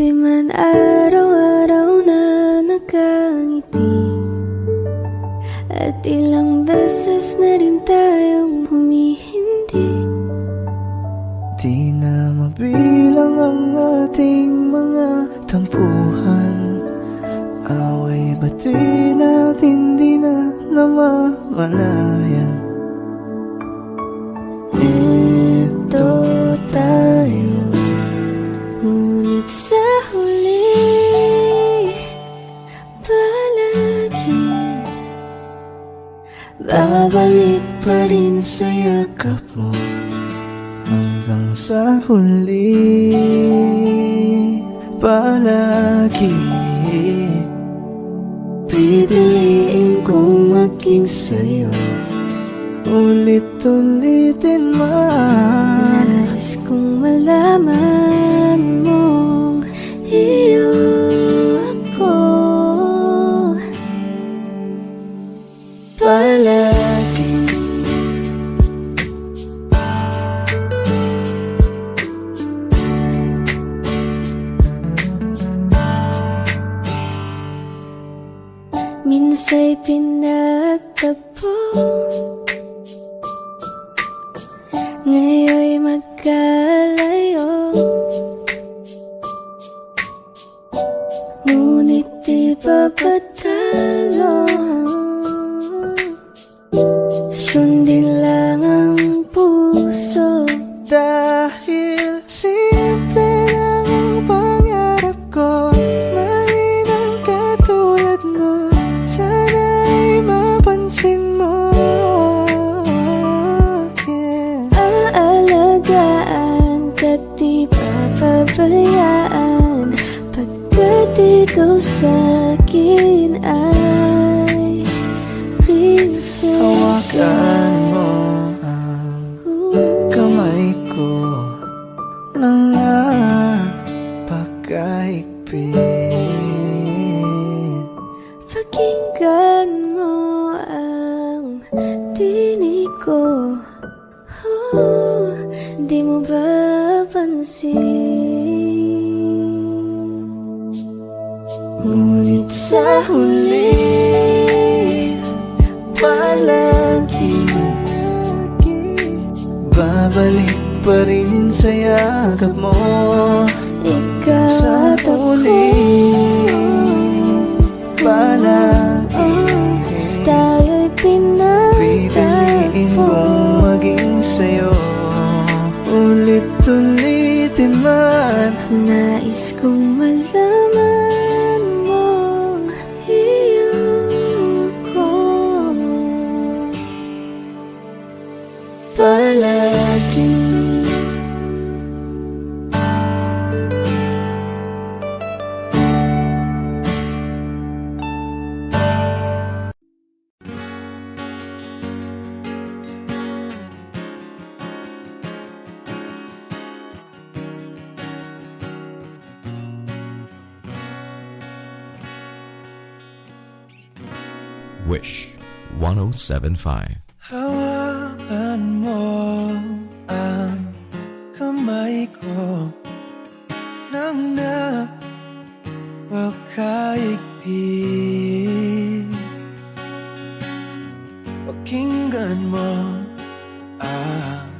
Di man araw-araw na nakangiti, at ilang beses na rin tayong humihindi. Di na mabilang ang ating mga tampuhan, away bati natin di na namamalayan. Ito tayo, ngunit sa huli palagi babalik pa rin sa yakap mo. Hanggang sa huli palagi pipiliin kong maging sa'yo. Ulit-ulitin man, Nais kong malaman mong iyo ako palagi. Minsa'y pinagtagpo, ngayon'y magkalayo, ngunit di papatalo. Sundin lang ang puso, dahil simple lang ang pangarap ko. Marin ang katulad mo, sana'y mapansin mo. aalagaan ka't di papabayaan, pagkat ikaw sa'kin ay prinsesa. Hawakan mo ang kamay ko nang napakahigpit. Pakinggan mo ang tinig ko, di mo ba pansin? Ngunit sa huli Palagi babalik pa rin sa yakap mo. ikaw Sa at ako, huli palagi tayo'y pipiliin pinagtagpo. kong maging sa'yo. Ulit-ulitin man, Nais kong malaman mong iyo ko palagi. Wish 1075. hawakan mo ang kamay ko nang napakahigpit. Pakinggan mo ang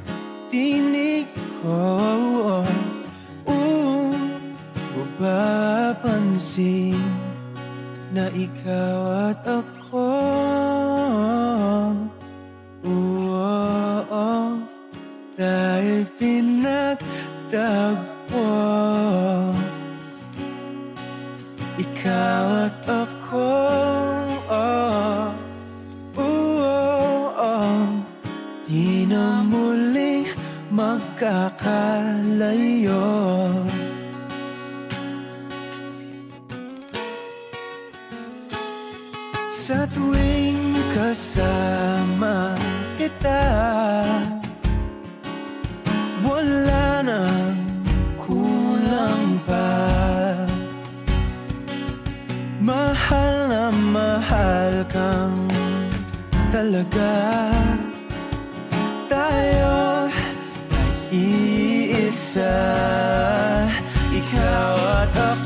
tinig ko, mapapansin na ikaw at ako, dahil pinagtagpo. Ikaw at ako, di na muling magkakalayo. Sa tuwing kasama kita, wala nang kulang pa. Mahal na mahal kang talaga. Tayo ay iisa, ikaw at ako.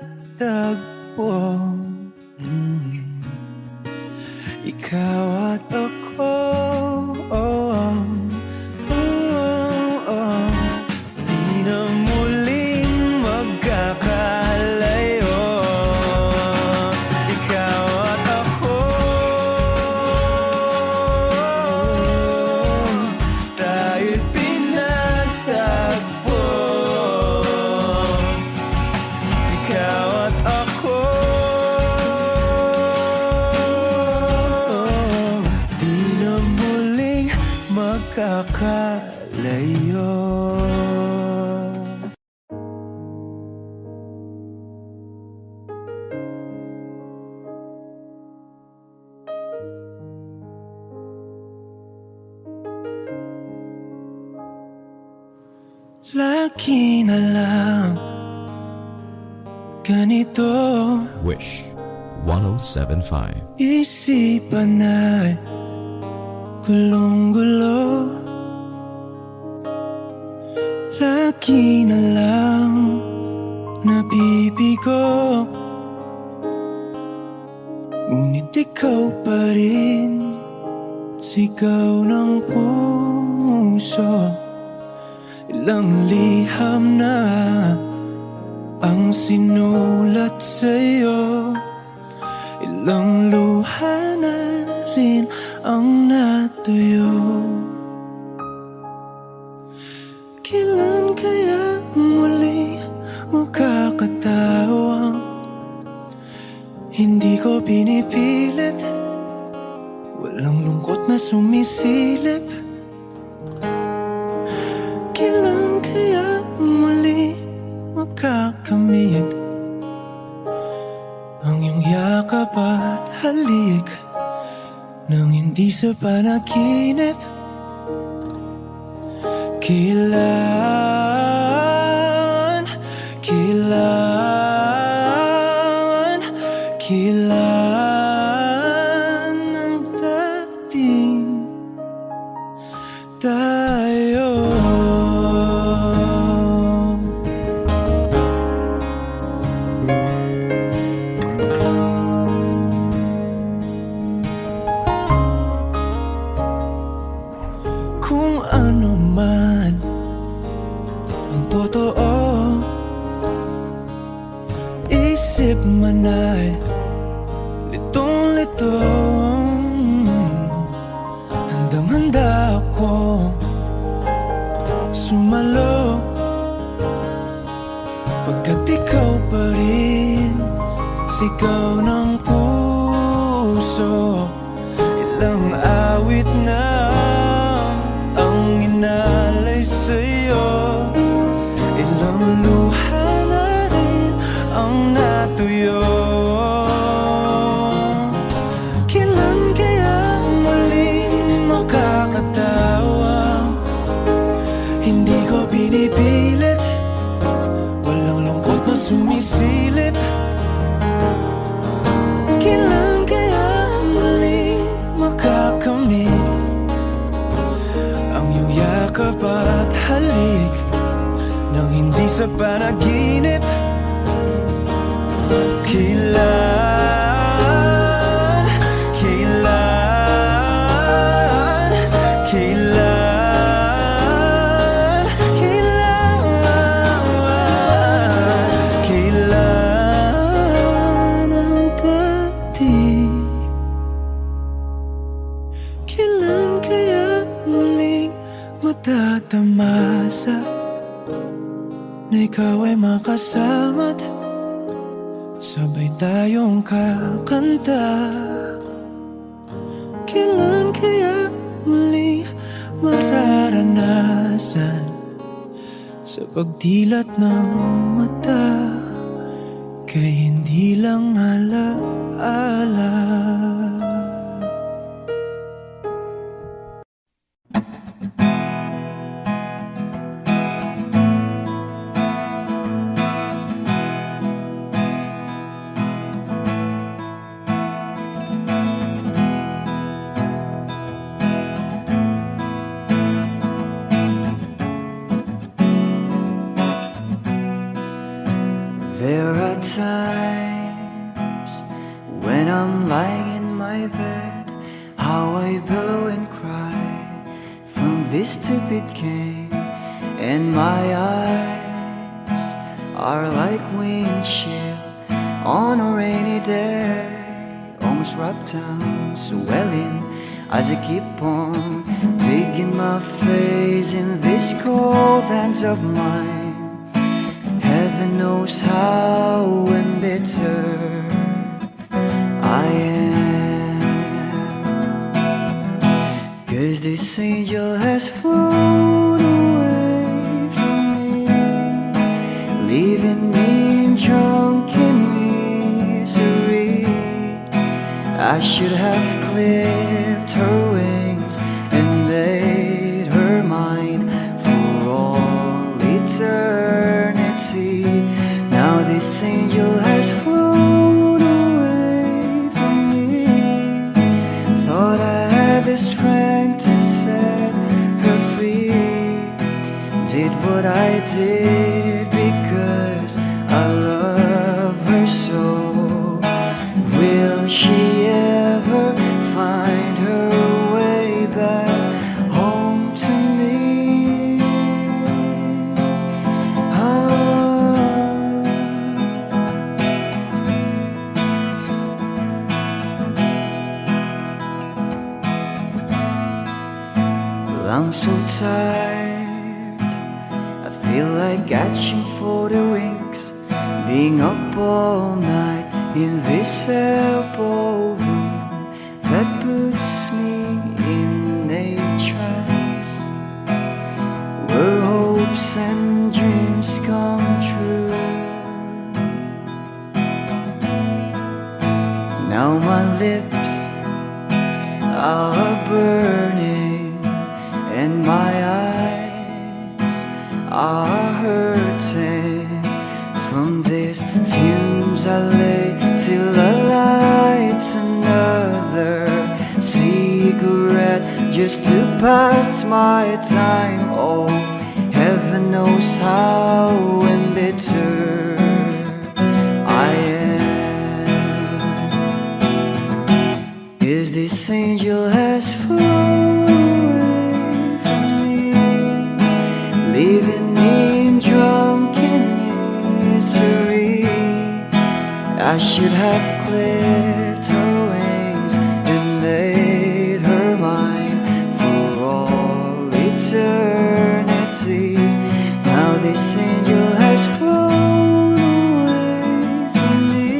pinagtagpo. Ikaw at ako, di na muling magkakalayo. Ikaw at ako, tayo'y pinagtagpo. Ikaw at ako, di na muling magkakalayo. Lagi na lang ganito, Wish 1075. isipan ay gulong-gulo. Lagi na lang nabibigo, ngunit ikaw pa rin, sigaw ng puso. Ilang liham na ang sinulat sa'yo, ilang luha na rin ang natuyo. Kailan kaya muli makakatawang hindi ko pinipilit, walang lungkot na sumisilip. Kailan kaya muli makakamit ang iyong yakap at halik nang hindi sa panaginip? Kailan, kailan, kailan ang dating tayo? Kung ano man ang totoo, isip man ay litong-lito. Handang-handa ako sumalo, pagkat ikaw pa rin, sigaw ng puso. Ilang awit na ang inalay sa'yo, ilang luha na rin ang natuyo. Kailan kaya muling makakatawa, hindi ko pinipilit, walang lungkot na sumisilip. Kailan kaya muling makakamit ang iyong yakap at halik nang hindi sa panaginip? Kailan, kailan, kailan, kailan, kailan ang dating? Kailan kaya muling matatamasa na ikaw ay makasama't sabay tayong kakanta? Kailan kaya muli mararanasan sa pagdilat ng mata kay hindi lang alaala? There are times times when I'm lying in my bed, how I billow and cry from this stupid game, and my eyes are like windshield on a rainy day, almost rubbed down, swelling as I keep on digging my face in this cold hands of mine. Heaven knows how embittered I am, 'cause this angel has flown away from me, leaving me drunken misery. I should have clipped her wings and made her mine for all eternity. Now this angel has flown away from me. Thought I had the strength to set her free. Did what I did because I love her so. Will she ever find her way back home to me? Well, I'm so tired, I feel like catching for the wings, being up all night in this elbow room that puts me in a trance, where hopes and dreams come true. Now my lips are burning and my eyes are hurting from these fumes. I lay till I light another cigarette just to pass my time. Oh, heaven knows how embittered I am, 'cause this angel has flown away from me, leaving me drunken misery. I should have clipped her wings and made her mine for all eternity. Now this angel has flown away from me.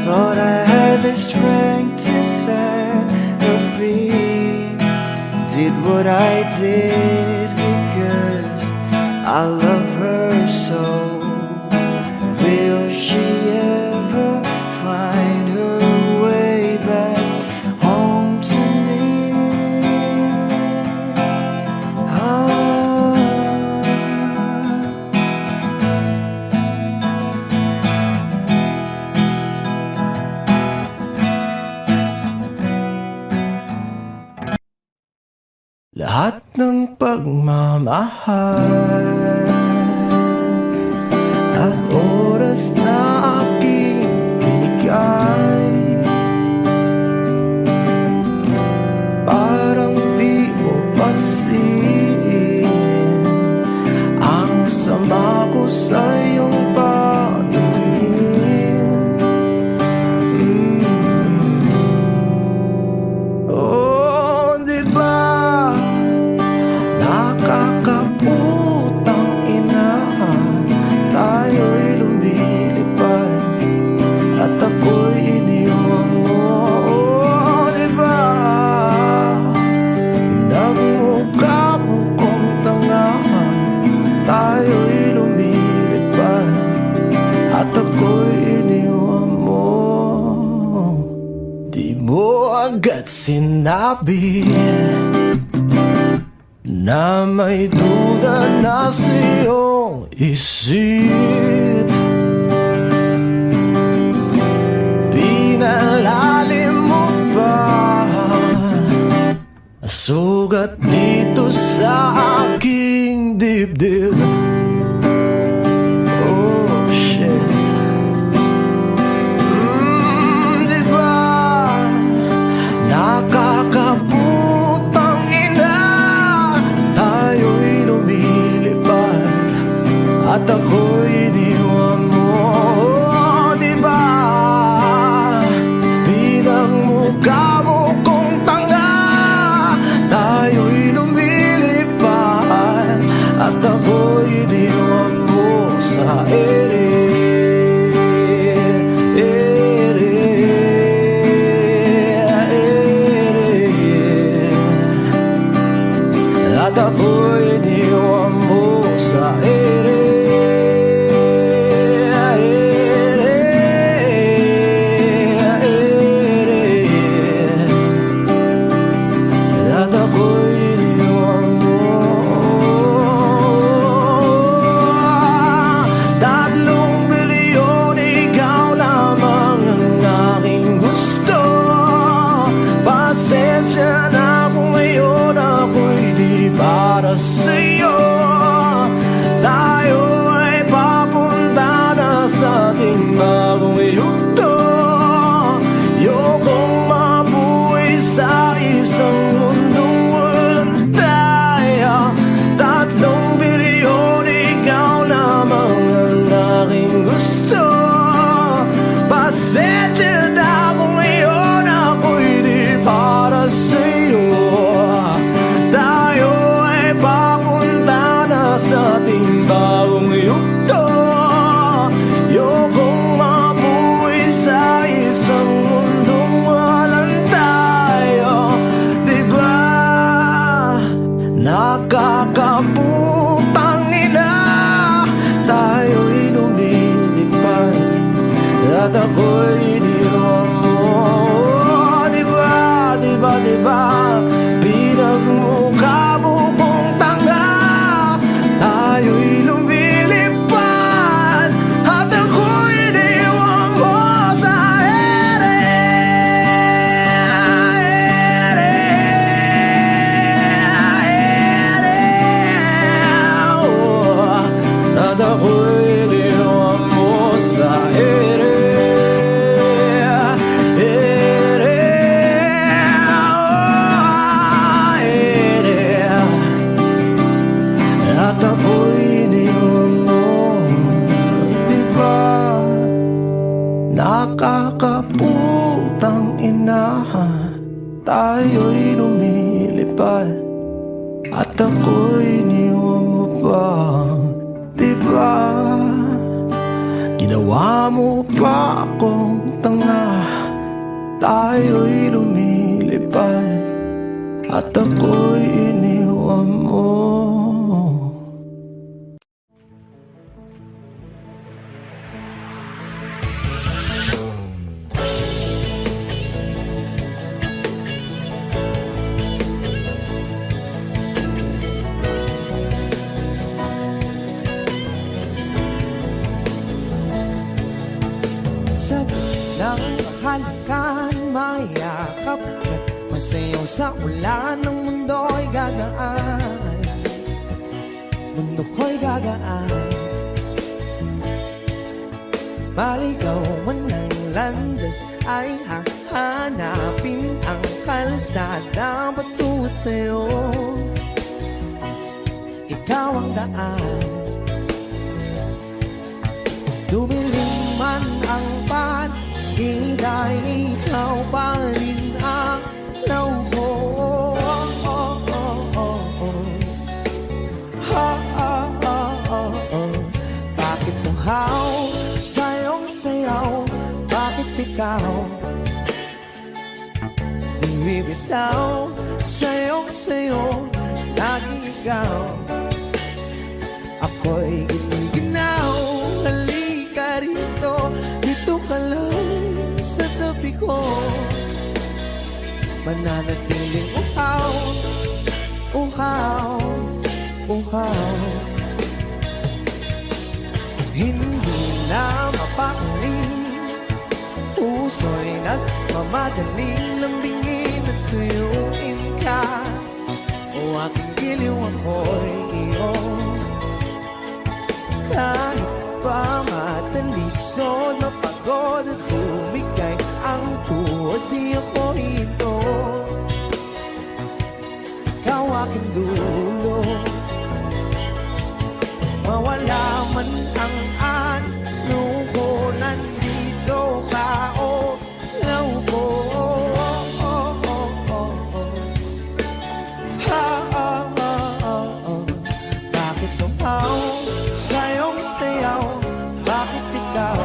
Thought I had the strength to set her free. Did what I did because I love her so. Will she ever find her way back home to me? Lahat ng pagmamahal at oras na aking binigay, parang di mo pansin ang sama ko sa iyong paningin. Oh, di ba nakakaputang ina, tayo'y lumilipad at ako'y iniwan mo. Oh, diba nagmukha mo kong tanga, tayo'y lumilipad at ako'y iniwan mo. Di mo agad sinabi na may duda na sa iyong isip. Pinalalim mo pa sugat dito sa aking dibdib. Oh shit. at ako'y iniwan mo. Diba, pinagmukha mo kong tanga. Tayo'y lumilipad at ako'y iniwan mo sa ere. At ako'y iniwan mo sa ere. At ako'y iniwan mo. Diba, nakakaputang ina, tayo'y lumilipad at ako'y iniwan mo pa. Diba, ginawa mo pa akong tanga. Tayo'y lumilipad at ako'y iniwan mo. Sabi ng halikan, mayakap at masayaw sa ulan. Ng mundo'y gagaan, mundo ko'y gagaan. Maligaw man ng landas ay hahanapin ang kalsada patungo sa'yo. Ikaw ang daan, dumilim man ang paligid ay ikaw pa rin ang law ko. Bakit tuhaw sa'yong sayaw? Bakit ikaw di bibitaw? Sa'yong sayo, laging ikaw. Ako'y giniginaw. Halika rito, dito ka lang sa tabi ko. Mananatiling uhaw, uhaw, uhaw. Hindi na mapakali, puso'y nagmamadaling lambingin at suyuin ka. O aking giliw, ako'y iyo. Kahit pa matalisod, mapagod at bumigay ang tuhod, di ako ito. Ikaw aking dulo, mawala man ang ano ko, nandito ka o law ko. Bakit tumaw sa'yong sayaw? Bakit ikaw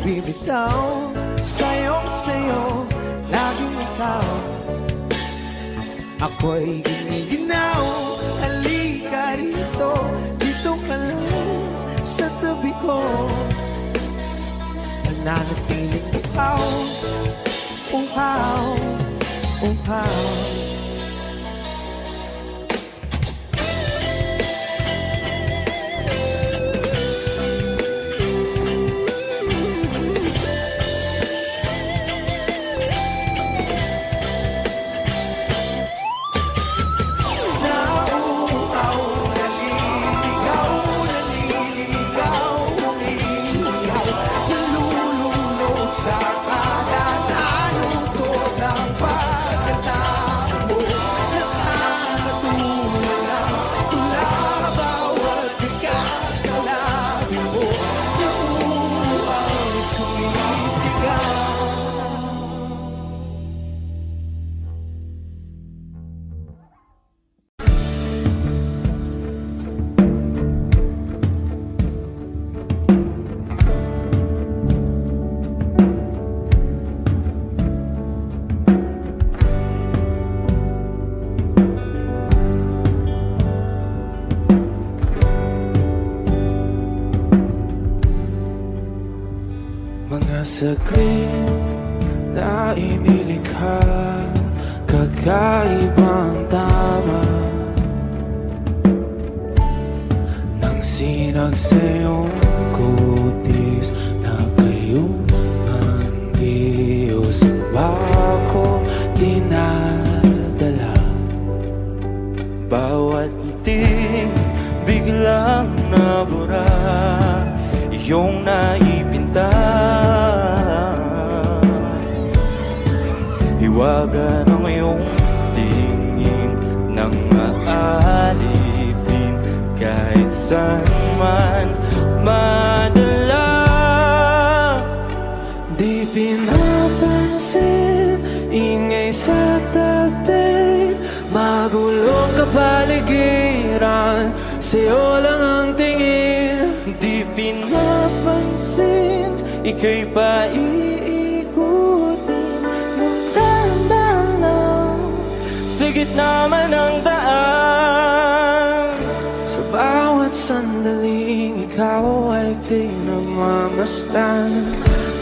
bibitaw? Sa'yong sayo, laging ikaw. Ako'y giniginaw. Halika rito, dito ka lang sa tabi ko. Nananatiling uhaw, uhaw, uhaw. Nalulunod sa kanan, alutod ng pagkatao. Mga saglit na inilikha, kakaibang tama nang sinag sa iyong kutis na kayong ang Diyos ang bako dinadala. Bawat itim biglang nabura, iyong naipinta. Hiwaga ng iyong tingin nang maalipin kahit saan man madala. Di pinapansin, ingay sa tabi, magulong kapaligiran, sa'yo lang ang tingin. Di pinapansin, ika'y paiikutin ng dahan-dahan lang sa gitna man ng daan. Sa bawat sandaling ikaw ay pinagmamasdan,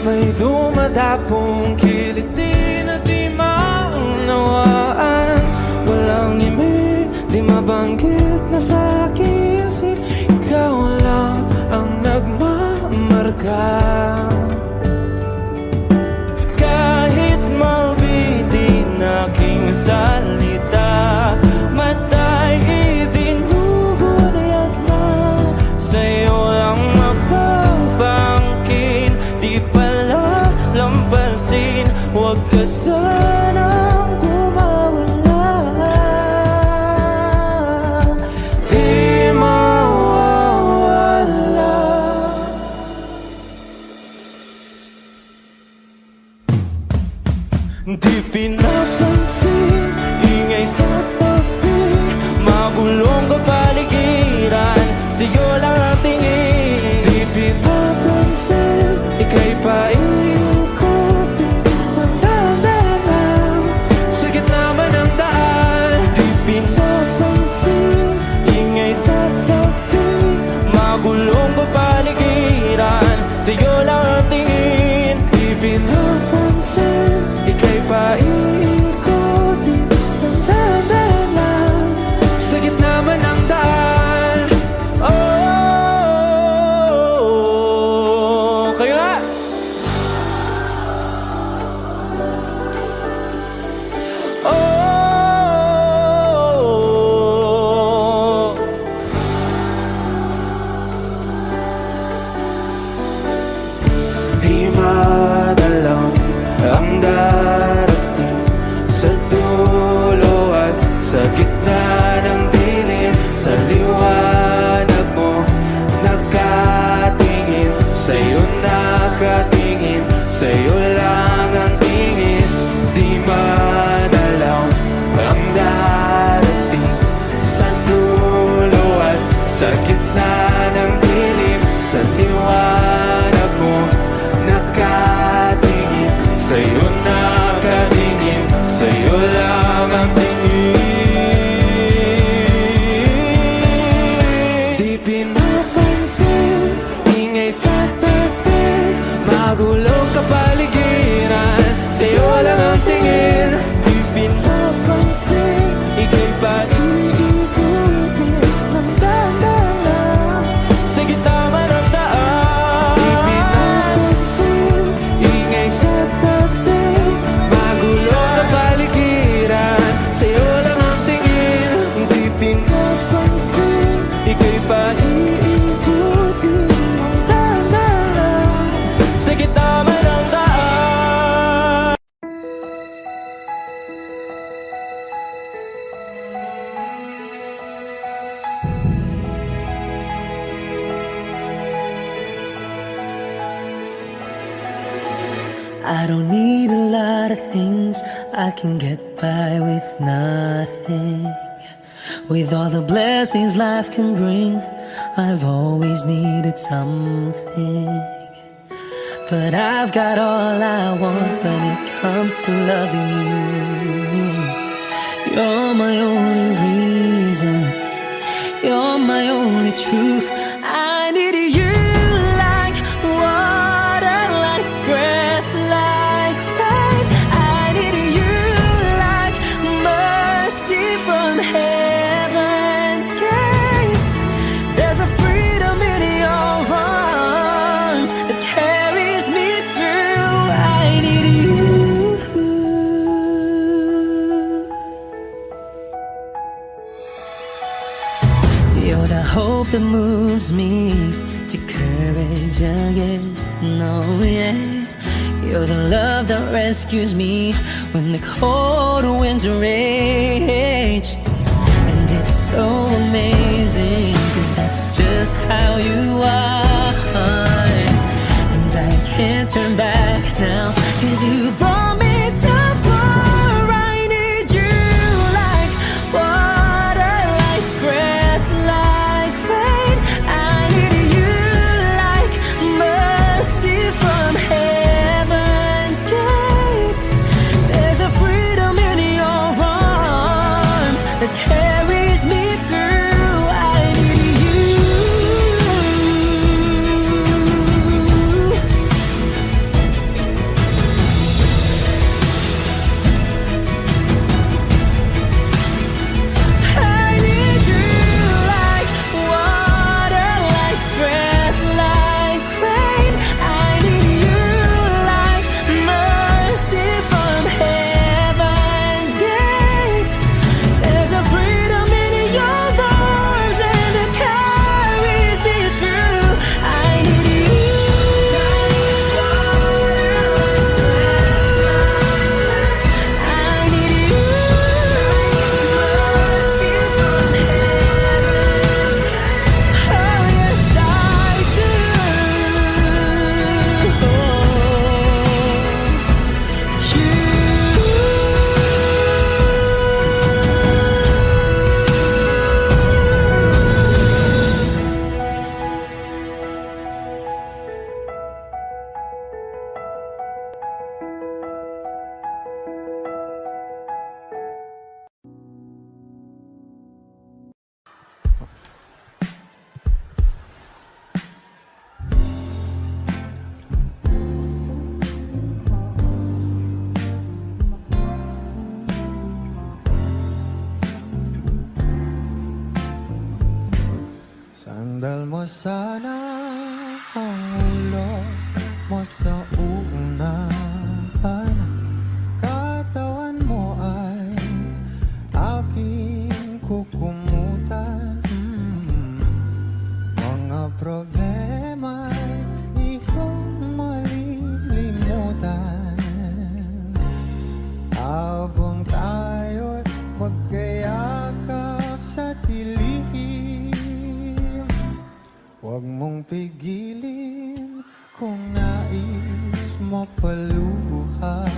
may dumadapong kiliti na di maunawaan. Walang imig, di mabanggit na sa aking isip, ikaw lang ang nagmamarka. Kahit mabitin aking salita, matay ibinubunayag na, sa'yo lang magpapangkin. Di pala lampasin, huwag ka sanang kumawala. Di mawawala. Di pinapansin, ingay sa tabi, magulong kapaligiran, sa'yo lang ang tingin. Di pinapansin, ika'y paiikutin ng dahan-dahan sa gitna man ng daan. Di pinapansin, ingay sa tabi, magulong kapaligiran, sa'yo lang ang tingin. Di pinapansin, ika'y paiikutin ng dahan-dahan sa gitna man ng daan. Oh, kayo nga! Oh, di madalaw ang darating sa dulo at sa gitna ng dilim. Sa liwanag mo nakatingin, sa'yo nakatingin, sa'yo lang ang tingin. Di madalaw ang darating sa dulo at sa gitna ng dilim. Sa liwanag mo nakatingin, sa'yo nakatingin, sa'yo lang ang tingin. Di pinapansin, ingay sa tabi, magulong kapaligiran, sa'yo lang ang tingin. Di pinapansin, ika'y paiikutin ng dahan-dahan sa gitna man ng daan. Di pinapansin, ingay sa tabi, magulong kapaligiran, sa'yo lang ang tingin. Di pinapansin, ika'y paiikutin ng dahan-dahan sa gitna man ng daan. I don't need a lot of things, I can get by with nothing. With all the blessings life can bring, I've always needed something. But I've got all I want when it comes to loving you. You're my only reason, you're my only truth. I need you like water, like that moves me to courage again. No, yeah, you're the love that rescues me when the cold winds rage. And it's so amazing, 'cause that's just how you are. And I can't turn back now, 'cause you brought me too far. I need you like water, like breath, like rain. I need you like mercy from heaven's gate. There's a freedom in your arms that carries me through. I need you. I need you like water, like breath, like rain. I need you like mercy from heaven's gate. There's a freedom in your arms and it carries me through. I need you. I need you. Mercy from heaven's gate. Oh yes, I do. Sandal mo sana ang ulo mo sa unahan. Katawan mo ay aking kukumutan. Mga problema'y iyong malilimutan. Habang tayo'y magkayakap sa dilim, huwag mong pigilin kung nais mo paluha.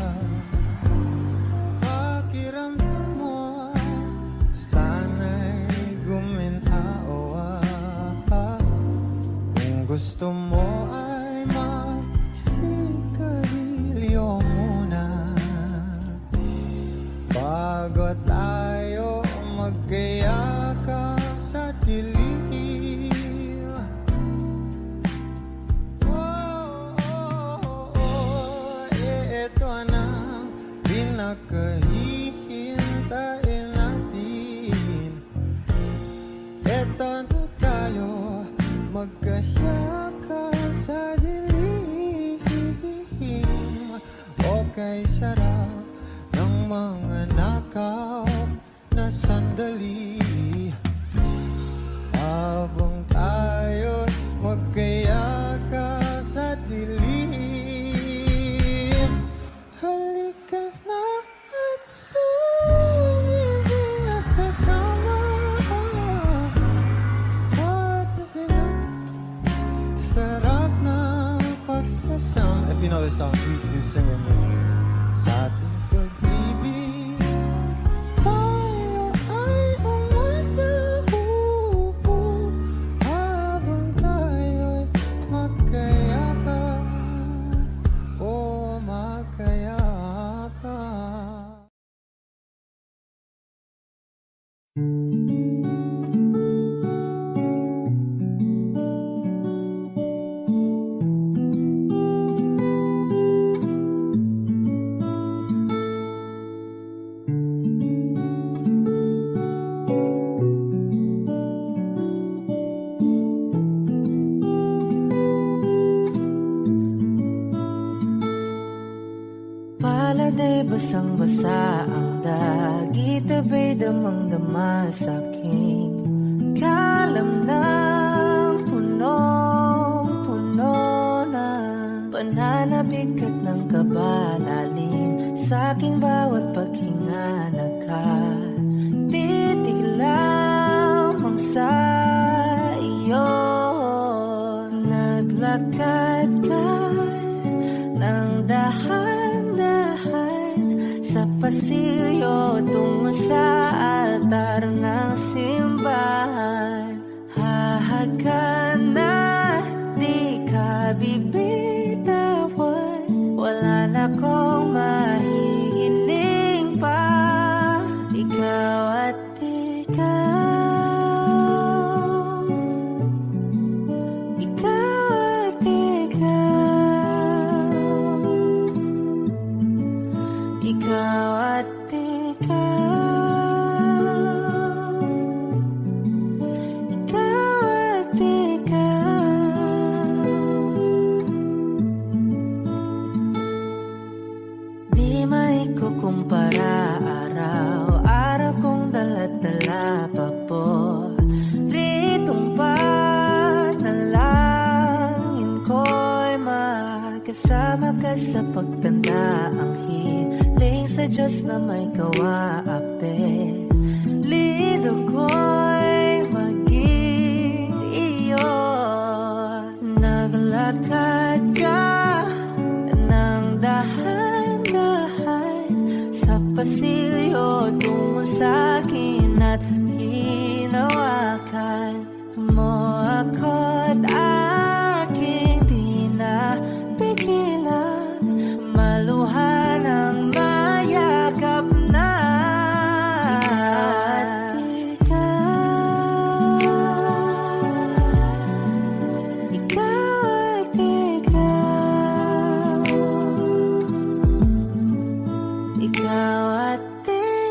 Pakiramdam mo sana'y guminhawa. Kung gusto mo ay magsigarilyo muna bago tayo magkayakap sa dilim. Ito na pinakahihintayin natin. Ito na tayo magkayakap sa dilim. Okay, sarap ng mga nakaw na sandali. Habang tayo magkayakap sa dilim. Halika na at sumibig na sa kama. Patabi na, sarap na pagsasama. If you know this song, please do sing with me. Sa ating pag-ibig, tayo ay umasa. Habang tayo'y magkayakap, magkayakap. Paladay basang-basa ang dagit, abay damang-dama sa aking kalamnan. Pananabigat ng kabalalim sa aking bawat paghinga nakatitig lamang sa iyo. Naglakad ka ng dahan-dahan sa pasilyo tungo sa altar ng simbahan. Hahagan na di ka bibitawan, wala na kong mahihiling pa. Ikaw at ikaw, ikaw at ikaw, ikaw at ikaw, ikaw at ikaw. Di maikukumpara araw-araw kong dala-dala pa po ritong panalangin ko'y makasama ka sa pagtanda. Ang hiling sa Diyos na may kawaapte, lido ko'y maging iyo. Naglakad ka ng dahan-dahan sa pasilyo tungo sa akin at hinawakan mo ako't aking di na pigilan, maluhan ang mayakap na. Ikaw at ikaw, ikaw at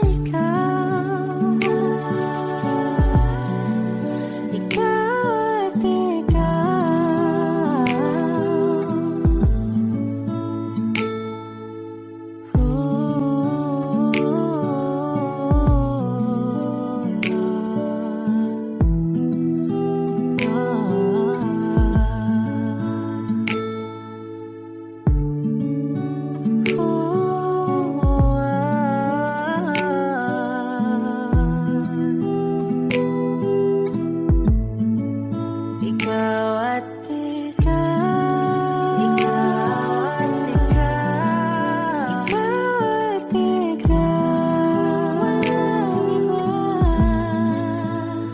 ikaw, ikaw at ikaw. Ikaw at ikaw, ikaw at ikaw, ikaw at ikaw,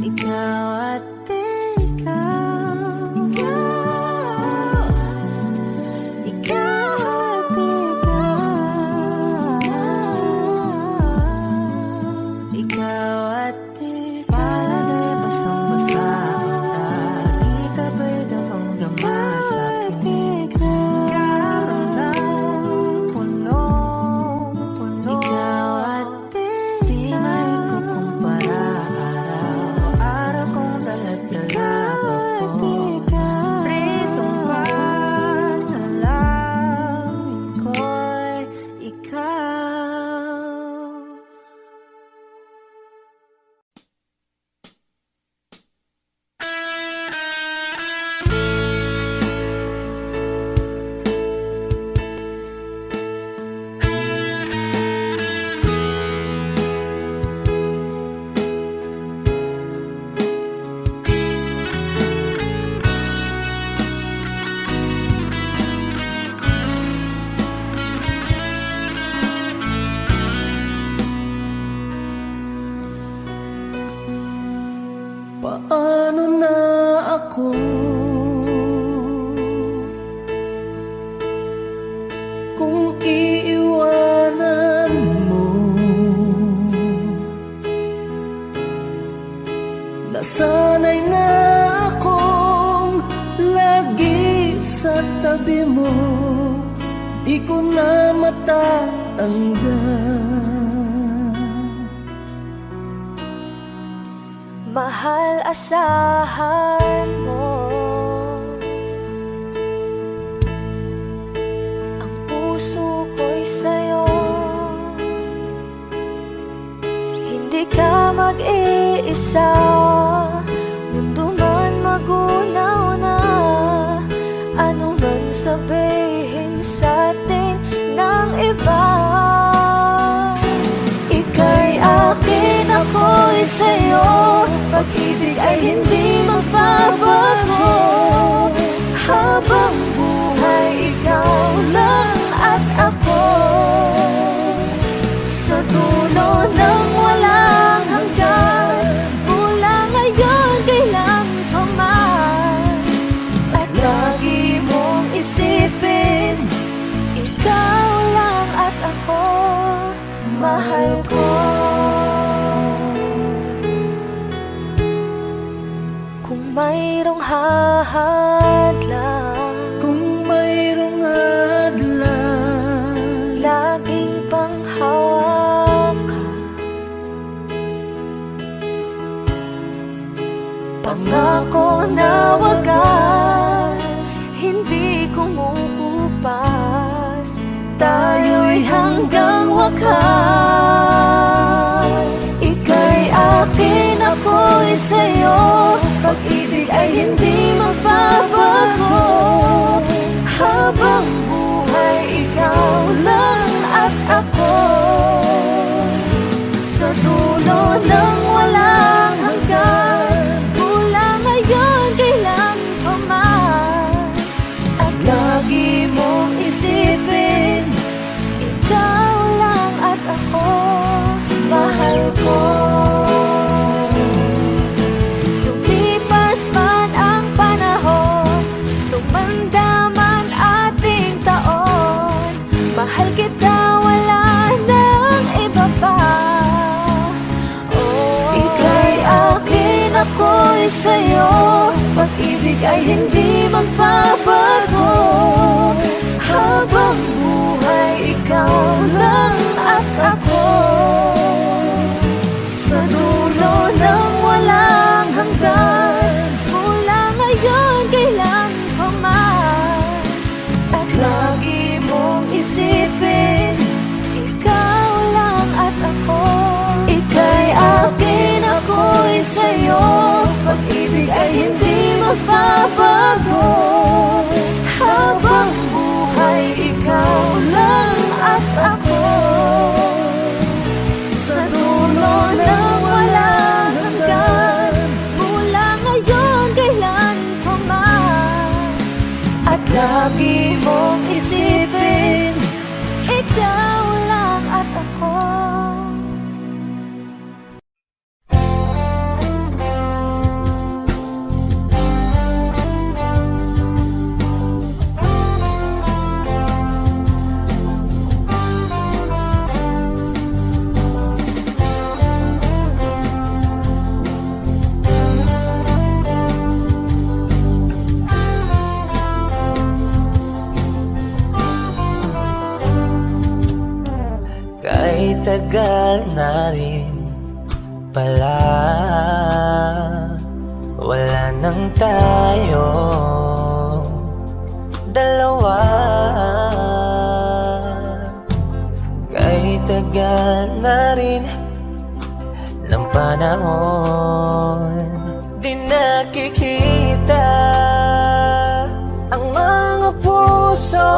ikaw at ikaw, ikaw at ikaw, ikaw at palagay basang-basa ang tagi, kabay damang-dama sa akin. Karoon ng punong-puno. Ikaw at di maikukumpara araw-araw kong dala-dala pa po ritong panalangin ko'y ikaw. Paano na ako kung iiwanan mo? Nasanay na akong lagi sa tabi mo, di ko na matatanggal. Mahal, asahan mo ang puso ko'y sa'yo. Hindi ka mag-iisa, mundo man magunaw na, ano man sabihin sa atin ng iba. Ika'y akin, ako'y sa'yo, pag-ibig ay hindi magbabago. Habang buhay, ikaw lang at ako, sa dulo ng walang hanggan, mula ngayon kailan pa man. At lagi mong isipin, ikaw lang at ako, mahal ko. Kung mayroong hahadlang, Kung mayroong hadlang, laging panghawakan, pangako na wagas, hindi kumukupas, tayo'y hanggang wakas. Ika'y akin, ako'y sa'yo, pag-ibig ay hindi magbabago. Habang buhay, ikaw lang at ako, sa dulo ng walang hanggan, mula ngayon kailan pa man. At lagi mong isipin, ikaw lang at ako, mahal ko. Lumipas man ang panahon, tumanda man ating taon, mahal kita, wala nang iba pa. Oh, ika'y akin, ako'y sa'yo, pag-ibig ay hindi magbabago. Habang buhay, ikaw lang at ako, sa dulo ng walang hanggan, mula ngayon kailan pa man. At lagi mong isipin, ikaw lang at ako. Ika'y akin, ako'y sa'yo, pag-ibig ay hindi magbabago. Habang buhay, ikaw lang at ako, sa dulo ng walang hanggan, mula ngayon kailan pa man. At lagi mong isipin, ikaw lang at ako. Kahit tagal na rin pala, wala nang tayo dalawa. Kahit tagal na rin ng panahon, di nakikita ang mga puso.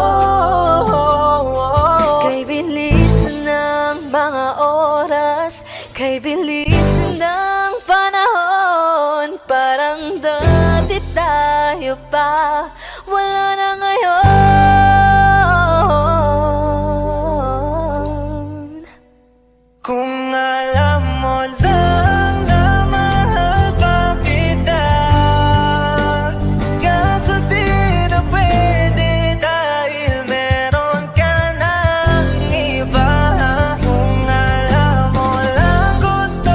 Kay bilis ng mga oras, kay bilis ng panahon, parang dati tayo pa, wala na ngayon. Kung alam mo lang na mahal pa kita, kaso di na pwede dahil meron ka ng iba. Kung alam mo lang gusto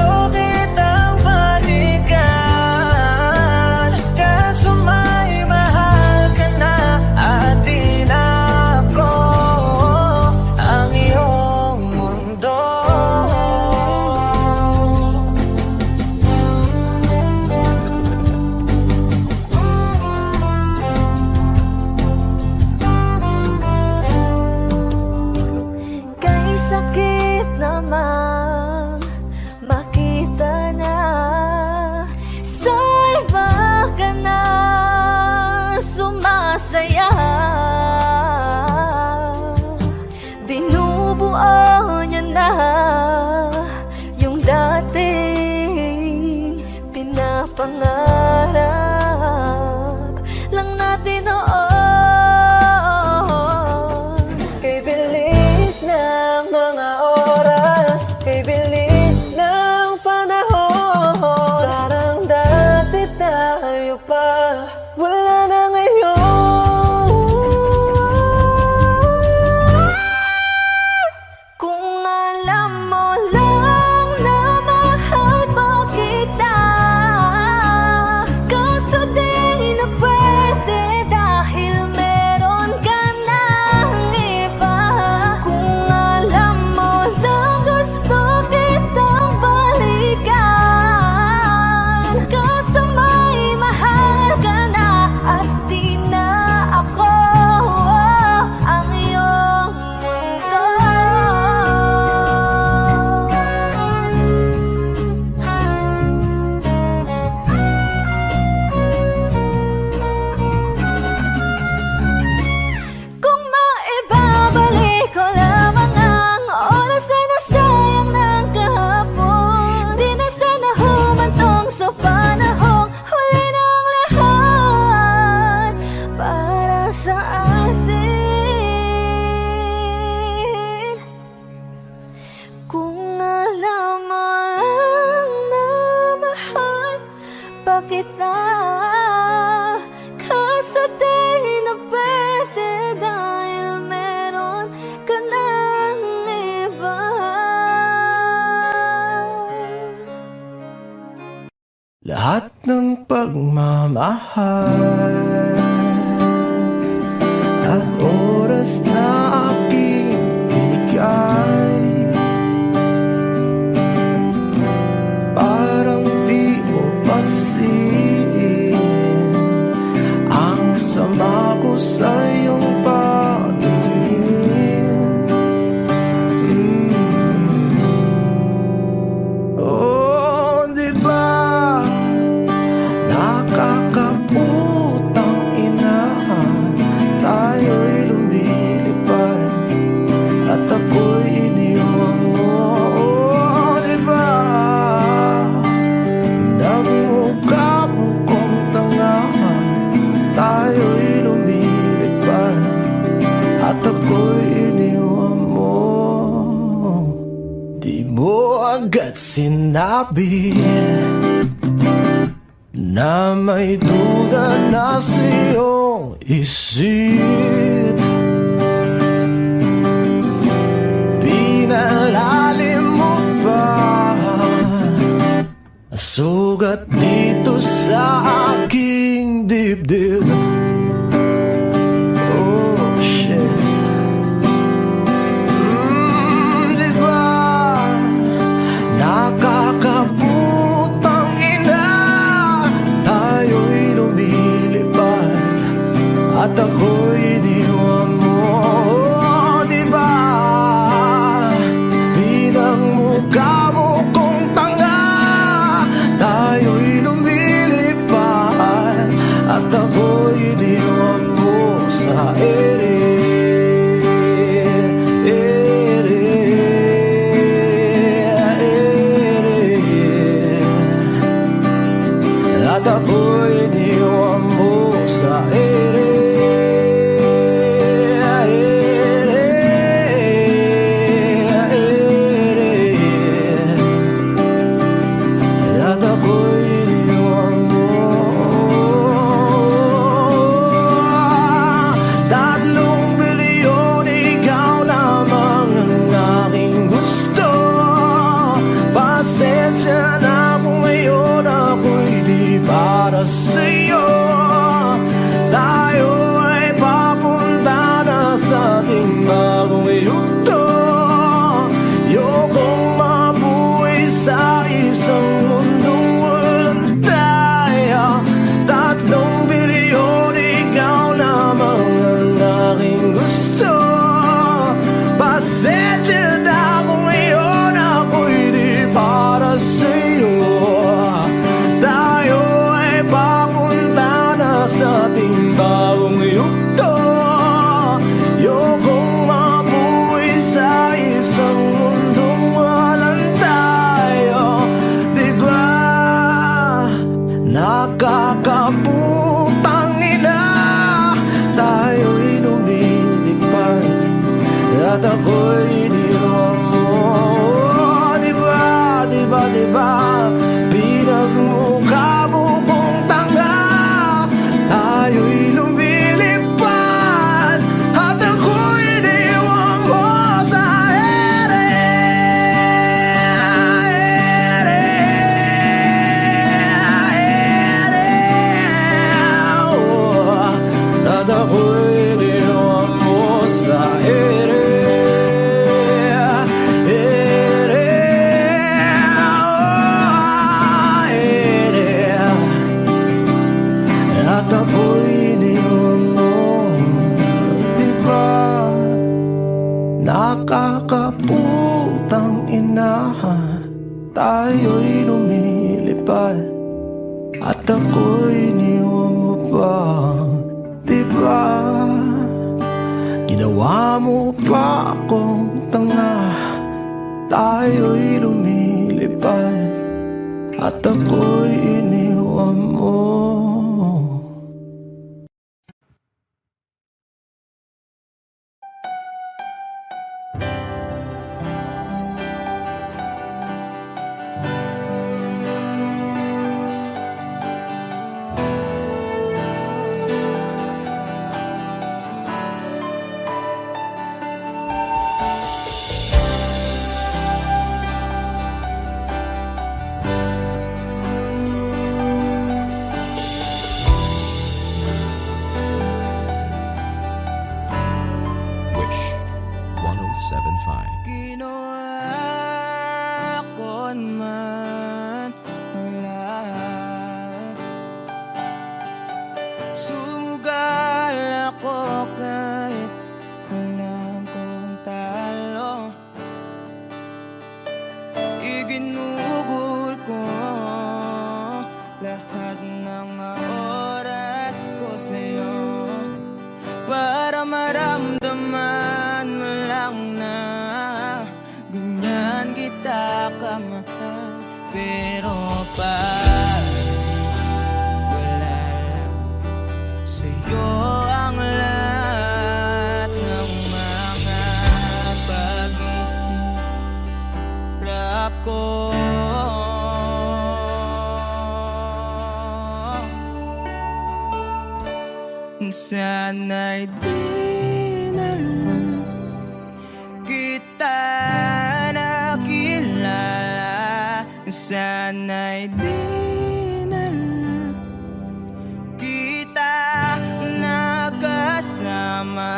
lahat ng pagmamahal at oras na aking bigay. Parang di mo pansin ang sama ko sa iyong paningin. Oh, di ba nakakaputang ina, tayo'y lumilipad at ako'y iniwan mo. Oh, di ba nagmukha mo kong tanga, tayo'y lumilipad at ako'y iniwan mo. Di mo agad sinabi na may duda na sa iyong isip. Pinalalim mo pa sugat dito sa aking dibdib. Oh, shit. Di ba nakakaputang ina, tayo'y lumilipad at ako'y iniwan mo. Oh, di ba pinagmukha mo kong tanga, tayo'y lumilipad at ako'y iniwan mo sa ere. At ako'y iniwan mo sa ere. At ako'y iniwan mo. 3 bilyon, ikaw lamang ang aking gusto. Pasensya na kung ngayon ako'y di para sa'yo. Tayo ay papunta na sa ating bagong yugto. Ayokong mabuhay sa isang mundong walang tayo. 3 bilyon, ikaw lamang ang aking gusto. Pasensya na kung ngayon ako'y di para sa'yo. Tayo ay papunta na sa ating bagong yugto. Ayokong mabuhay sa isang mundong walang tayo. Di ba nakakaputang ina, tayo'y lumilipad at ako'y iniwan mo. Di ba, di ba, di ba pinagmukha mo kong tanga, tayo'y lumilipad at ako'y iniwan mo sa ere. Oh, at ako'y iniwan mo sa ere. At ako'y iniwan mo. Di ba nakakaputang ina, tayo'y lumilipad at ako'y iniwan mo pa. Di ba ginawa mo pa akong tanga, tayo'y lumilipad at ako'y iniwan mo. 1075. Ginawa ko man ang lahat. Sumugal ako kahit alam kong talo. Iginugol ko lahat ng oras ko sa'yo para maramdaman mo lang na ganyan kita kamahal. Pero pag wala lang sa'yo ang lahat ng mga paghihirap ko, sana'y di na lang kita nakilala. Sana'y di na lang kita nakasama.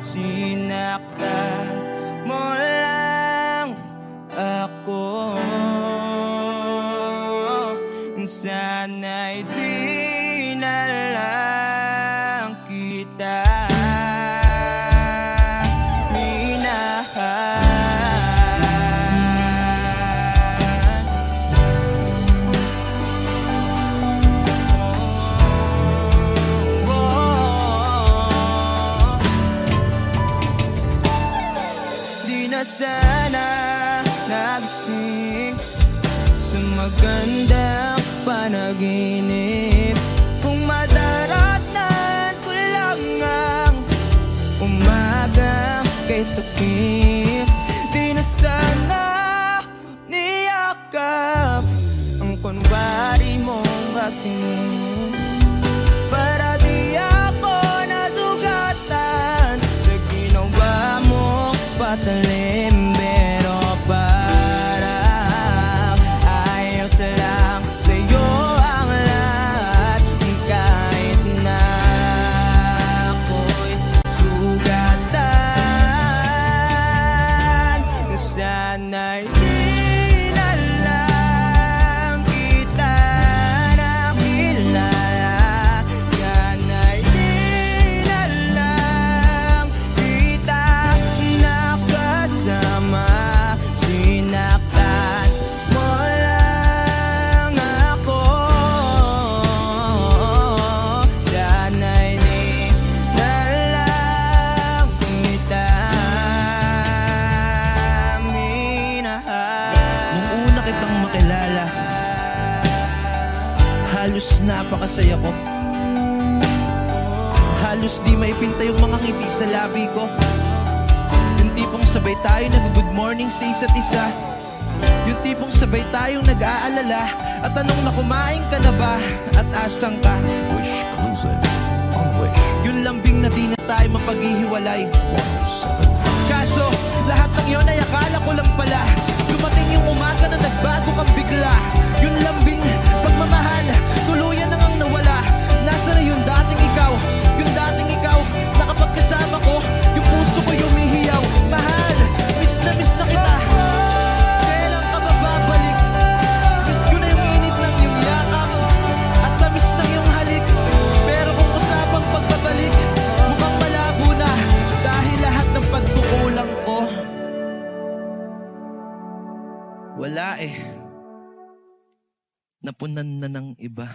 Sinaktan mo lang ako. Sana'y di na lang kita di na sana nagising sa magandang panaginip. Kung madaratan ko lang ang umaga kay sakit, di na sana niyakap ang kunwari mong pagtingin. Para di ako nasugatan sa ginawa mong patalim. Pero parang ayos lang sa'yo ang lahat, kahit na ako'y sugatan. Sana'y di na lang kita nakilala. Sana'y di na lang kita nakasama. Sinaktan mo lang ako. Sana'y di na lang kita minahal. Nung una kitang makilala, halos napakasaya ko. Halos di maipinta yung mga ngiti sa labi ko. Yung tipong sabay tayo nag-good morning sa isa't isa. Yung tipong sabay tayong nag-aalala at tanong na kumain ka na ba at asang ka. Wish Exclusive on Wish Yung lambing na di na tayo mapaghihiwalay. 1075. Kaso, lahat ng yun ay akala ko lang pala. Dumating yung umaga na nagbago kang bigla. Yung lambing, pagmamahal, tuluyan na ngang nawala. Nasa na yung dating ikaw? Yung dating ikaw, na kapag kasama ko, yung puso ko yumihiyaw. Mahal, miss na kita. Kailan ka ba babalik? Miss ko na yung init ng iyong yakap at tamis ng iyong halik. Pero kung usapang pagbabalik, mukhang malabo na dahil lahat ng pagkukulang ko wala napunan na ng iba.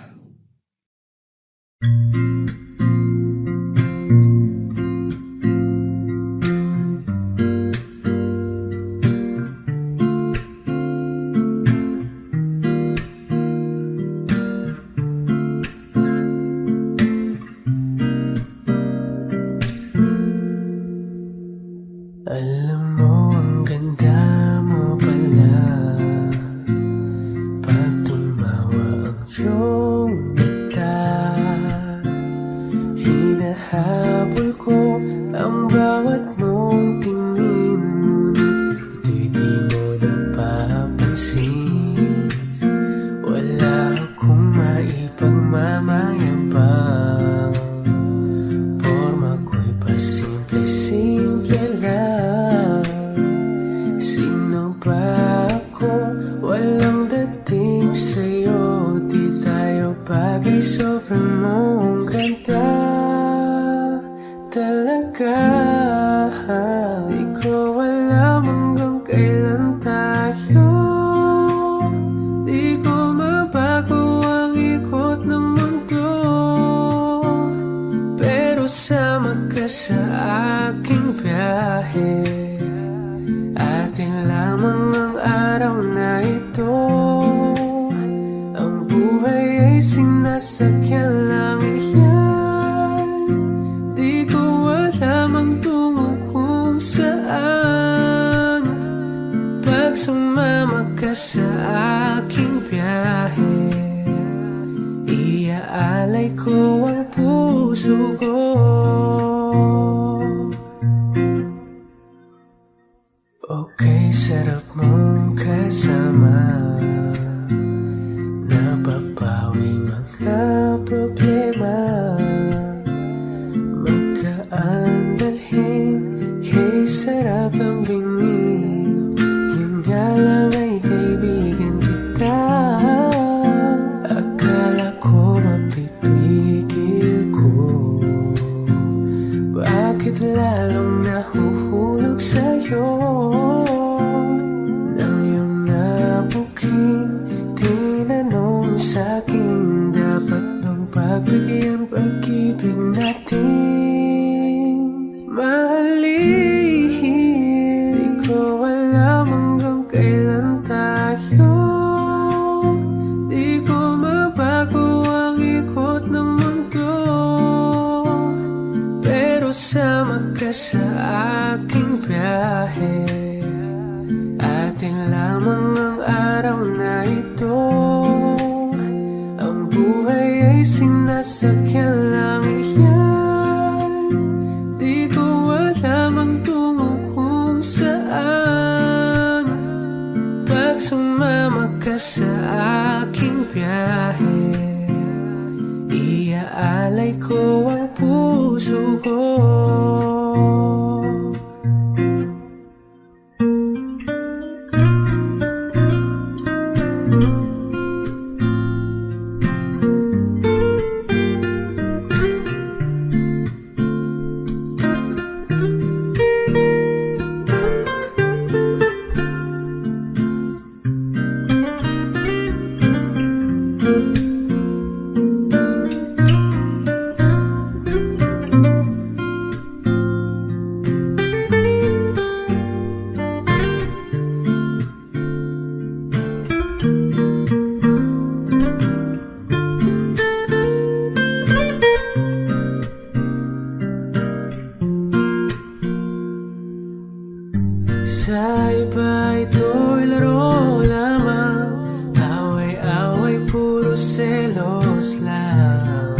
Alam mo, ang ganda mo pala pag tumawa ang iyong mata. Hinahabol ko ang bawat mong tingin, ngunit ito'y di mo napapansin. Wala akong maipagmamayabang, porma ko'y pasimple-simple lang. Di ko alam hanggang kailan tayo. Di ko mabago ang ikot ng mundo, pero sama ka sa aking biyahe. Atin lamang ang araw na ito. Ang buhay ay sinasakyan lang yan. Di ko alam ang tungo kung saan. Pag sumama ka sa aking biyahe, iaalay ko ang puso ko. Okay, sarap mong kasama. Napapawi mga problema. Magkaan dalhin, kay sarap ang bingin. Yun nga lang ay kaibigan kita. Akala ko mapipigil ko, bakit lalong nahuhulog sa'yo? Nang iyong nabuking tinanong sa'kin, dapat nung pagbigyan pag-ibig natin. Mahalin, di ko alam hanggang kailan tayo. Di ko mabago ang ikot ng mundo, pero sama ka sa aking biyahe. Atin lamang ang araw na ito. Ang buhay ay sinasakyan lang yan. Di ko alam ang tungo kung saan. Pag sumama ka sa aking biyahe, iaalay ko ang puso ko. Sa iba ito'y laro lamang, away-away puro selos lang.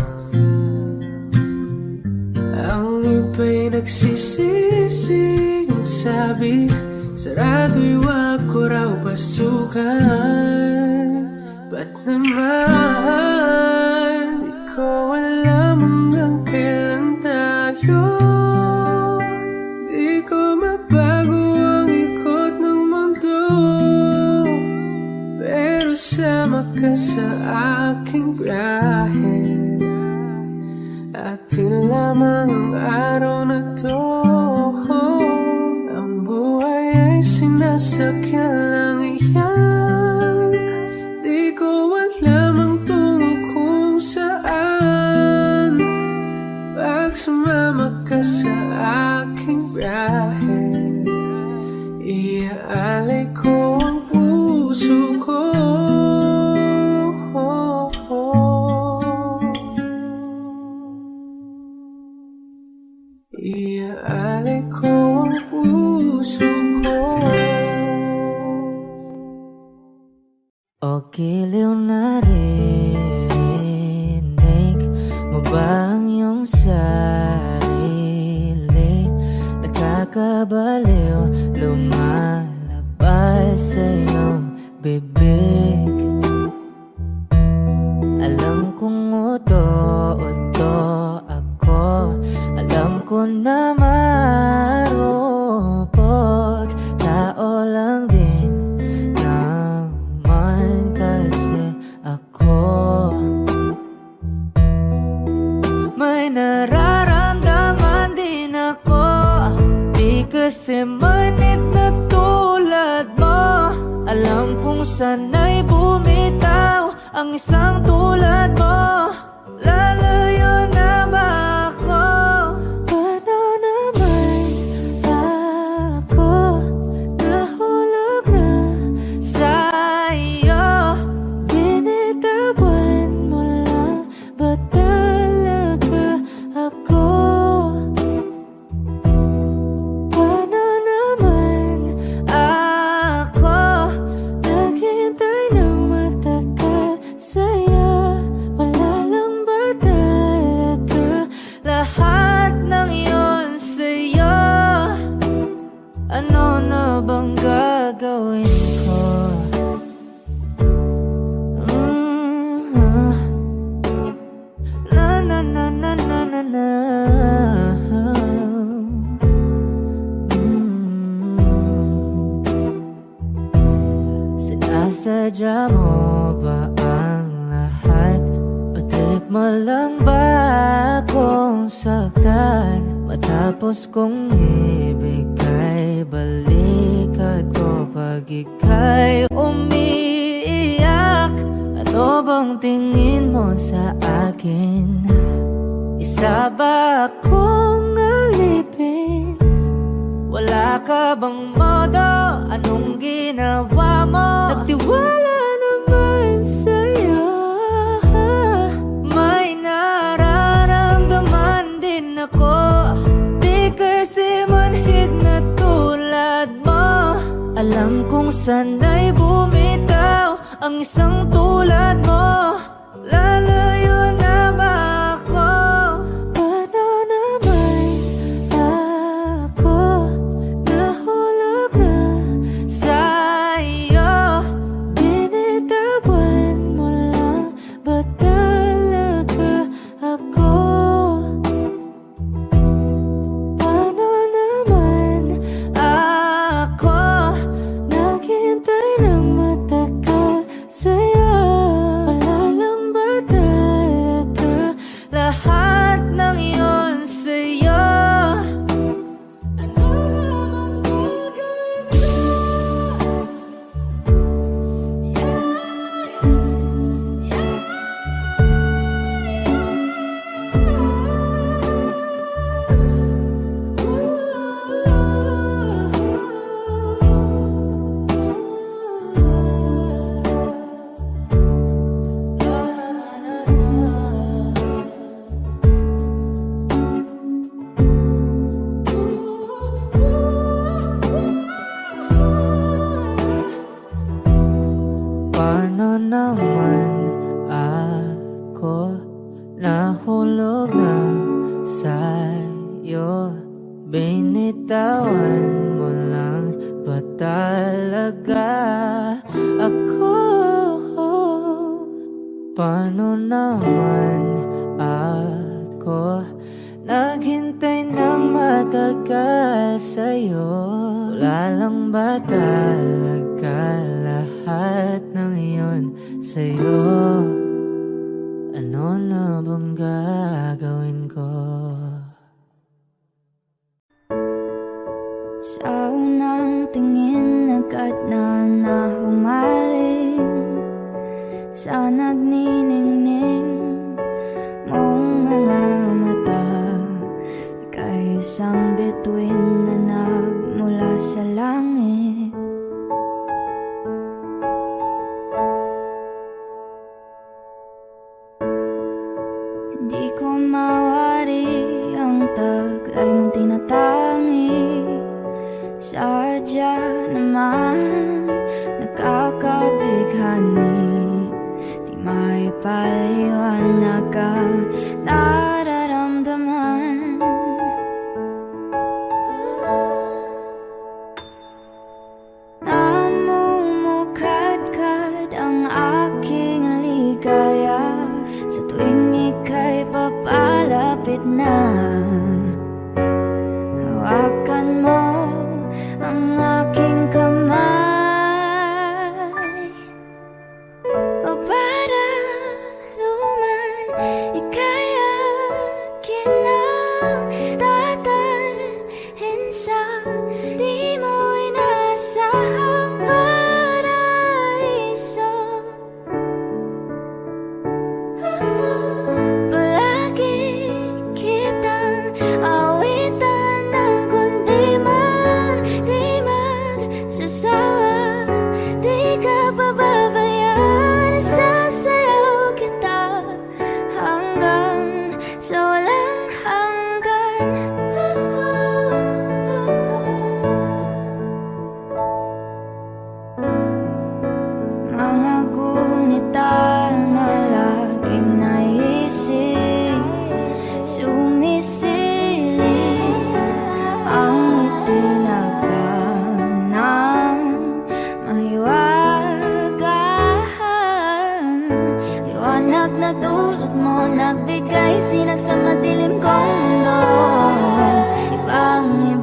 Ang iba'y nagsisising sabi, sarado'y wag ko raw pasukan. Ba't naman di ko alam hanggang kailan tayo. Di ko mabago ang ikot ng mundo, pero sama ka sa aking biyahe. Atin lamang ang araw na to. Ang buhay ay sinasakyan lang iyan. Di ko alam ang tungo kung saan. Pag sumama ka sa aking biyahe, iaalay ko ang puso ko. Iaalay ko ang puso ko. O giliw na rinig mo ba ang iyong sarili? Nakakabaliw, lumalabas sa iyong bibig. Alam kong uto-uto ako, alam ko na marupok, tao lang din naman kasi ako. May nararamdaman din ako, kasi manit na tulad mo. Alam kong sana'y bumitaw ang isang tulad mo. Lalayo na ba ako? Paano naman ako nahulog na sa'yo? Binitawan mo lang ba talaga ako? Paano naman ako naghintay ng matagal sa'yo? Wala lang ba talaga lahat ng yun sa'yo? Ano na bang gagawin ko? Na na na na na na na. Sinasadya mo ba ang lahat? O trip mo lang ba akong saktan? Matapos kong ibigay balikat ko pag ika'y umiiyak. Ano bang tingin mo sa akin? Isa ba akong alipin? Wala ka bang modo? Anong ginawa mo? Nagtiwala naman sa'yo. May nararamdaman din ako. Di kasi manhid na tulad mo. Alam kong sana'y bumitaw ang isang tulad mo. Lalayo na ba ako? Paano naman ako nahulog na sa'yo? Binitawan mo lang ba talaga ako? Paano naman ako naghintay ng matagal sa'yo? Wala lang ba talaga lahat ng yun sa'yo? Ano naman gagawin ko? Paano naman ako nahulog na sa'yo? Binitawan mo lang ba talaga ako? Paano naman ako naghintay ng matagal sa'yo? Wala lang ba talaga lahat ng iyon sa'yo? Ano na bang gagawin ko? Sa unang tingin agad na humaling sa nagniningning mong mga mata. Ika'y isang bituin na nagmula sa langit. Hindi ko mawari ang taglay mong tinatangi. Sadya naman nakakabighani. Di may paliwanag ang nararamdaman.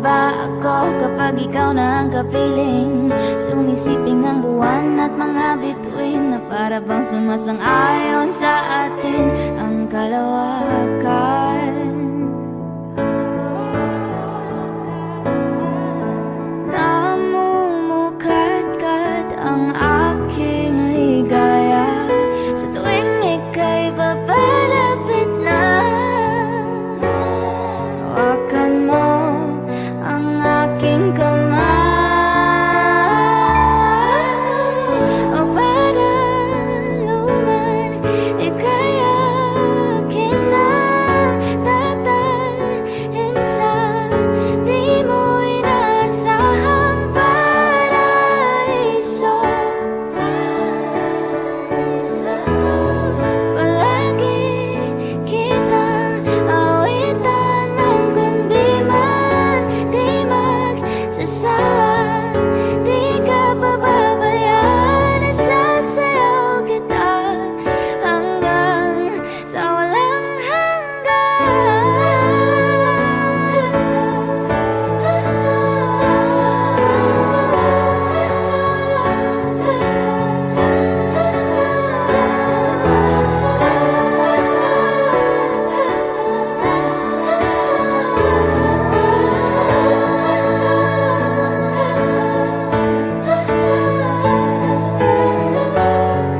ba ako kapag ikaw na ang kapiling? Sumisiping ang buwan at mga bituin na para bang sumasang-ayon sa atin ang kalawakan. Namumukadkad ang aking ligaya sa tuwing ika'y papalapit na. Hawakan mo ang aking kamay, o para luman ika'y akin na tatalhin sa di mo inasahang paraiso. Palagi kitang awitan ng kundi man di magsasawa. Di ka pababayaan, isasayaw kita hanggang sa walang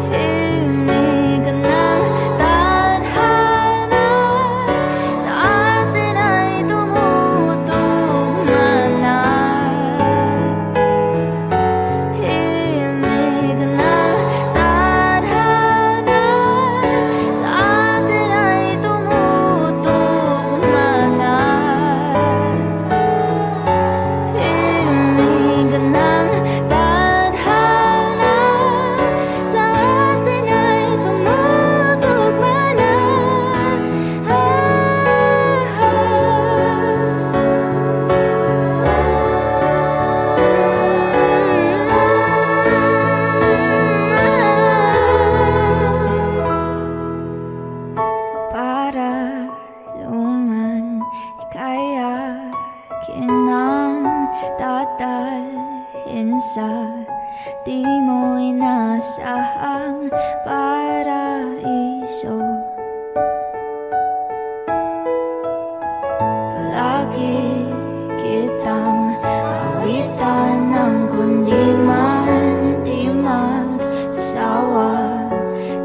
himig ng tadhana sa atin ay tumutugma na. Himig ng tadhana sa atin ay tumutugma na. Himig ng tadhana sa atin ay tumutugma na. Para luman ika'y akin ang tatalhin sa di mo inasahang paraiso. Palagi kitang awitan ng kundi man di magsasawa.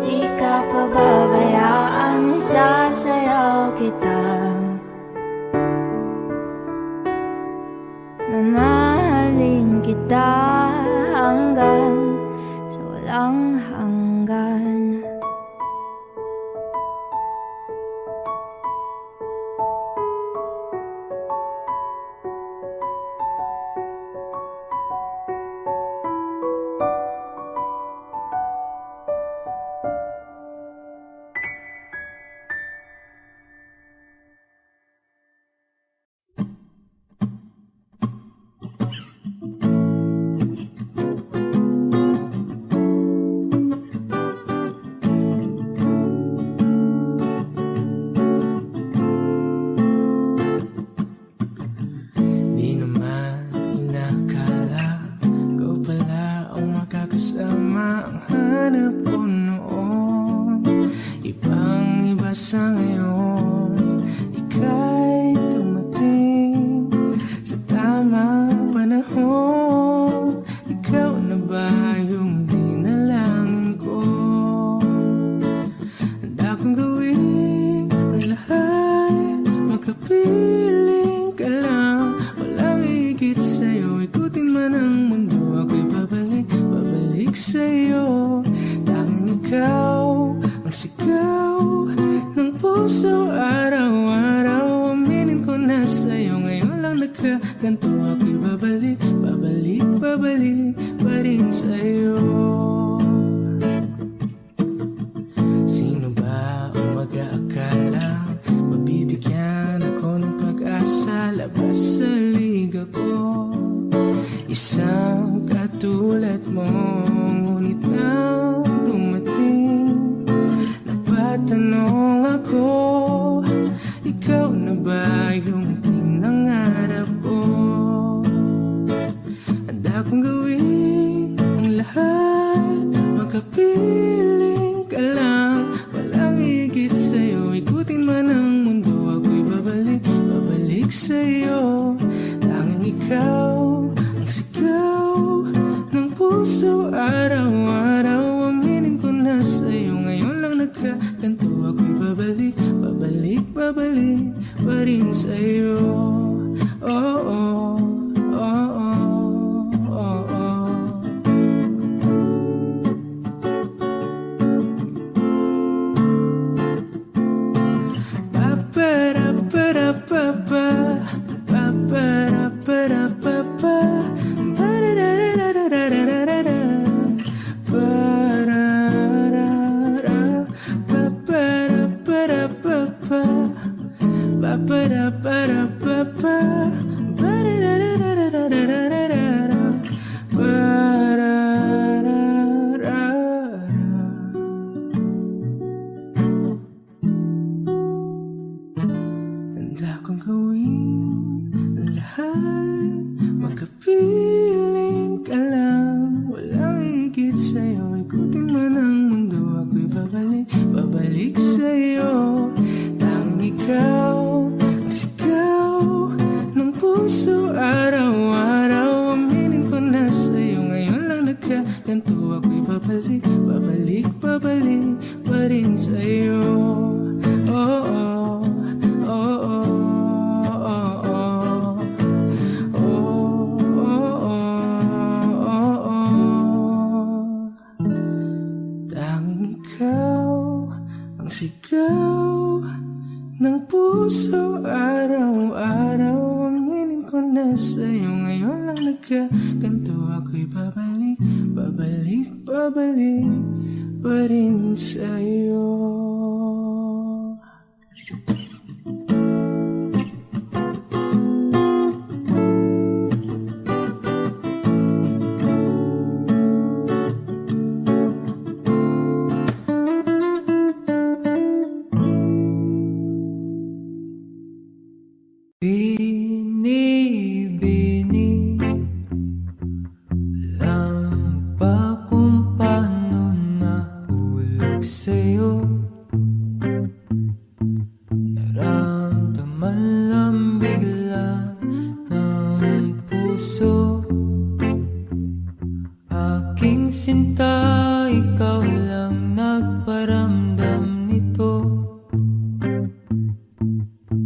Di ka pababayaan, isasayaw kita. Mamahalin kita hanggang sa walang hanggan. Di naman inakala ikaw pala ang makakasama ang hanap ko noon. Ibang iba sa ngayon, ika'y dumating sa tamang panahon. Ikaw na ba yung dinalangin ko? Handa kong gawin ang lahat, makapiling ka lang. Walang higit sa'yo, ikutin man ang mundo, ako'y babalik sa'yo. Tanging ikaw ang sigaw ng puso araw-araw. Aminin ko na sa'yo, ngayon lang nagkaganto, ako'y babalik pa rin sa'yo. Sino ba ang mag-aakala mabibigyan ako ng pag-asa labas sa liga ko? Isang katulad mo, ngunit nang dumating, napatanong ako, ikaw na ba yung pinangarap ko? ikaw ang sigaw ng puso. Araw-araw aminin ko na sa'yo. Ngayon lang nagkaganto ako'y babalik, babalik, babalik pa rin sa'yo. Oh, oh, oh, oh, oh, oh. Handa kong gawin ang lahat, magkapiling ka lang. Walang higit sa'yo, ikutin man ang mundo. Ako'y babalik, babalik sa'yo. Tanging ikaw ang sigaw ng puso. Araw-araw aminin ko na sa'yo. Ngayon lang nagkaganto ako'y babalik, babalik, babalik pa rin sa'yo. Oh, oh. Tanging ikaw ang sigaw ng puso. Araw-araw aminin ko na sa'yo. Ngayon lang nagkaganto ako'y babalik, babalik, babalik pa rin sa'yo. Bini-bini, alam mo ba kung paano nahulog sa'yo? Naramdaman lang bigla ng puso. Aking sinta, ikaw lang nagparamdam nito.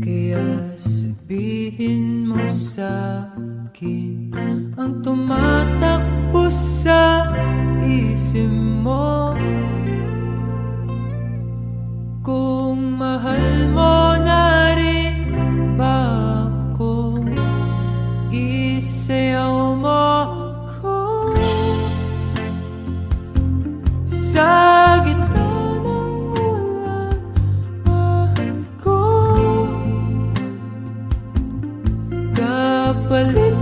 Kaya sabihin mo sa'kin ang tumatakbo sa isip mo. Kung mahal mo na rin ba ako, isayaw mo ako sa gitna ng ulan. Mahal ko, kapalit